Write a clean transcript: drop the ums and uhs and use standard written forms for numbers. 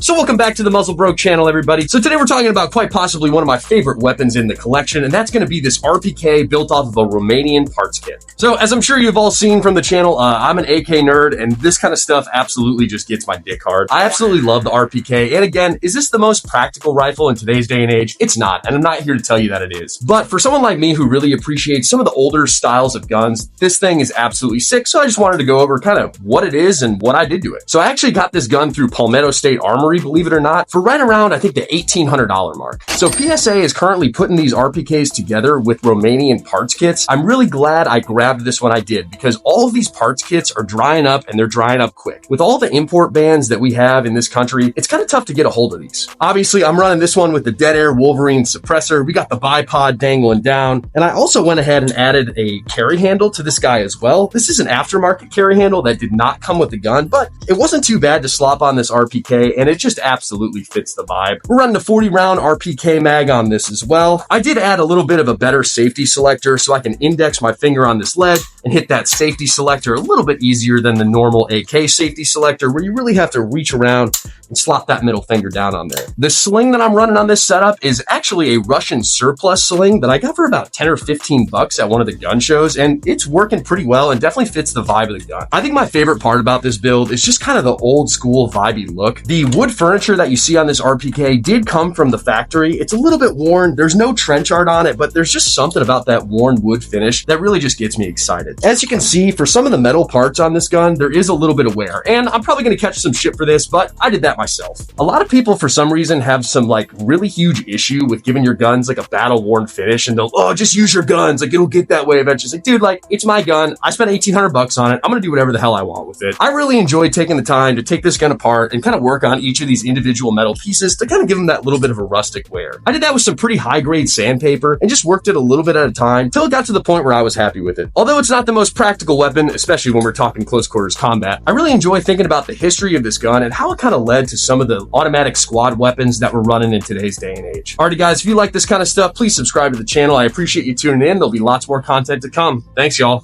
So welcome back to the Muzzle Broke channel, everybody. So today we're talking about quite possibly one of my favorite weapons in the collection, and that's going to be this RPK built off of a Romanian parts kit. So as I'm sure you've all seen from the channel, I'm an AK nerd, and this kind of stuff absolutely just gets my dick hard. I absolutely love the RPK, and again, is this the most practical rifle in today's day and age? It's not, and I'm not here to tell you that it is. But for someone like me who really appreciates some of the older styles of guns, this thing is absolutely sick, so I just wanted to go over kind of what it is and what I did to it. So I actually got this gun through Palmetto State Armory, believe it or not, for right around, I think, the $1,800 mark. So PSA is currently putting these RPKs together with Romanian parts kits. I'm really glad I grabbed this when I did, because all of these parts kits are drying up, and they're drying up quick. With all the import bans that we have in this country, it's kind of tough to get a hold of these. Obviously, I'm running this one with the Dead Air Wolverine suppressor. We got the bipod dangling down, and I also went ahead and added a carry handle to this guy as well. This is an aftermarket carry handle that did not come with the gun, but it wasn't too bad to slop on this RPK, and it just absolutely fits the vibe. We're running a 40-round RPK mag on this as well. I did add a little bit of a better safety selector so I can index my finger on this lead and hit that safety selector a little bit easier than the normal AK safety selector, where you really have to reach around and slop that middle finger down on there. The sling that I'm running on this setup is actually a Russian surplus sling that I got for about 10 or 15 bucks at one of the gun shows, and it's working pretty well and definitely fits the vibe of the gun. I think my favorite part about this build is just kind of the old school vibey look. The wood furniture that you see on this RPK did come from the factory. It's a little bit worn. There's no trench art on it, but there's just something about that worn wood finish that really just gets me excited. As you can see, for some of the metal parts on this gun, there is a little bit of wear, and I'm probably going to catch some shit for this, but I did that myself. A lot of people, for some reason, have some like really huge issue with giving your guns like a battle worn finish, and they'll, oh, just use your guns, like it'll get that way eventually. It's like, dude, like, it's my gun. I spent 1,800 bucks on it. I'm gonna do whatever the hell I want with it. I really enjoyed taking the time to take this gun apart and kind of work on each of these individual metal pieces to kind of give them that little bit of a rustic wear. I did that with some pretty high grade sandpaper and just worked it a little bit at a time till it got to the point where I was happy with it. Although it's not the most practical weapon, especially when we're talking close quarters combat, I really enjoy thinking about the history of this gun and how it kind of led to some of the automatic squad weapons that we're running in today's day and age. Alrighty guys, if you like this kind of stuff, please subscribe to the channel. I appreciate you tuning in. There'll be lots more content to come. Thanks y'all.